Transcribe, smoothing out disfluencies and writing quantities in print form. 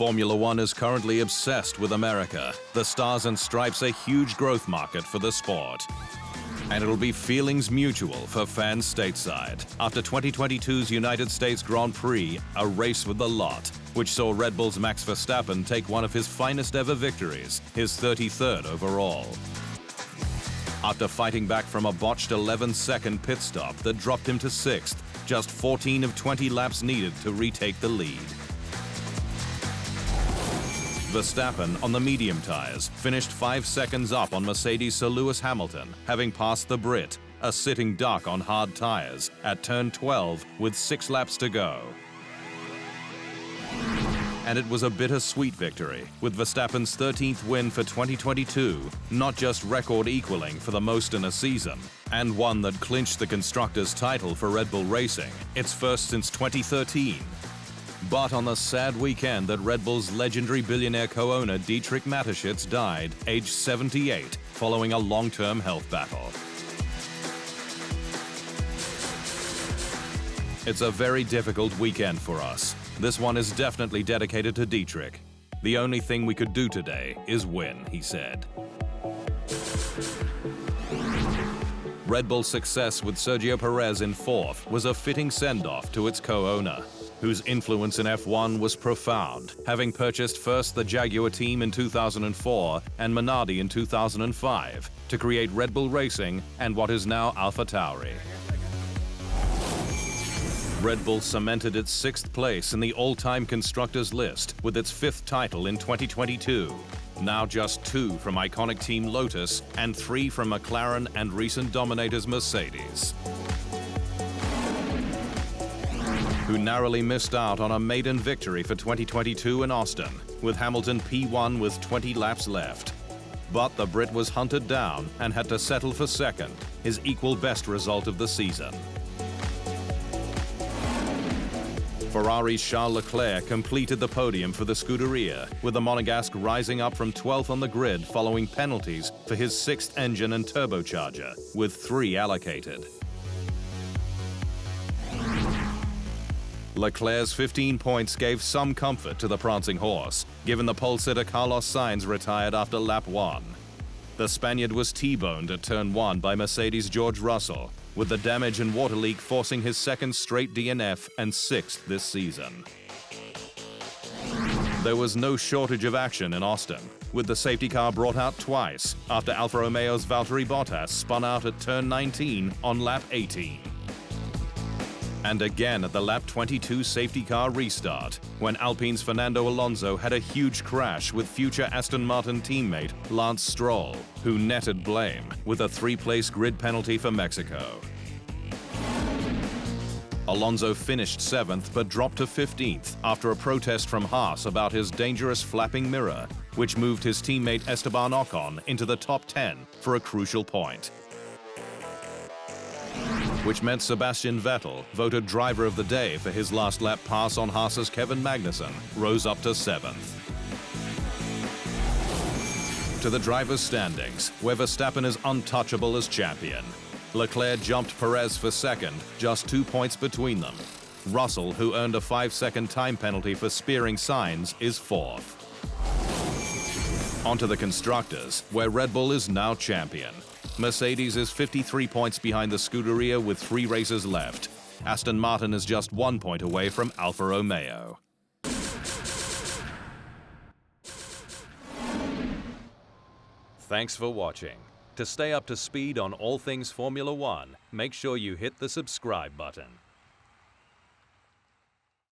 Formula One is currently obsessed with America. The Stars and Stripes a huge growth market for the sport. And it'll be feelings mutual for fans stateside after 2022's United States Grand Prix, a race with the lot, which saw Red Bull's Max Verstappen take one of his finest ever victories, his 33rd overall. After fighting back from a botched 11-second pit stop that dropped him to 6th, just 14 of 20 laps needed to retake the lead. Verstappen, on the medium tyres, finished 5 seconds up on Mercedes' Sir Lewis Hamilton, having passed the Brit, a sitting duck on hard tyres, at turn 12 with 6 laps to go. And it was a bittersweet victory, with Verstappen's 13th win for 2022, not just record equaling for the most in a season, and one that clinched the Constructors' title for Red Bull Racing, its first since 2013. But on the sad weekend that Red Bull's legendary billionaire co-owner Dietrich Mateschitz died, aged 78, following a long-term health battle. It's a very difficult weekend for us. This one is definitely dedicated to Dietrich. The only thing we could do today is win, he said. Red Bull's success with Sergio Perez in 4th was a fitting send-off to its co-owner, whose influence in F1 was profound, having purchased first the Jaguar team in 2004 and Minardi in 2005 to create Red Bull Racing and what is now AlphaTauri. Red Bull cemented its 6th place in the all-time constructors list with its 5th title in 2022. Now just 2 from iconic team Lotus and 3 from McLaren and recent dominators Mercedes, who narrowly missed out on a maiden victory for 2022 in Austin, with Hamilton P1 with 20 laps left. But the Brit was hunted down and had to settle for 2nd, his equal best result of the season. Ferrari's Charles Leclerc completed the podium for the Scuderia, with the Monegasque rising up from 12th on the grid following penalties for his 6th engine and turbocharger, with 3 allocated. Leclerc's 15 points gave some comfort to the prancing horse, given the pole sitter Carlos Sainz retired after lap 1. The Spaniard was T-boned at turn 1 by Mercedes' George Russell, with the damage and water leak forcing his 2nd straight DNF and 6th this season. There was no shortage of action in Austin, with the safety car brought out twice after Alfa Romeo's Valtteri Bottas spun out at turn 19 on lap 18. And again at the lap 22 safety car restart, when Alpine's Fernando Alonso had a huge crash with future Aston Martin teammate Lance Stroll, who netted blame with a 3-place grid penalty for Mexico. Alonso finished 7th but dropped to 15th after a protest from Haas about his dangerous flapping mirror, which moved his teammate Esteban Ocon into the top 10 for a crucial point, which meant Sebastian Vettel, voted driver of the day for his last lap pass on Haas's Kevin Magnussen, rose up to 7th. To the drivers' standings, where Verstappen is untouchable as champion. Leclerc jumped Perez for 2nd, just 2 points between them. Russell, who earned a 5-second time penalty for spearing Sainz, is 4th. Onto the constructors, where Red Bull is now champion. Mercedes is 53 points behind the Scuderia with 3 races left. Aston Martin is just 1 point away from Alfa Romeo. Thanks for watching. To stay up to speed on all things Formula One, make sure you hit the subscribe button.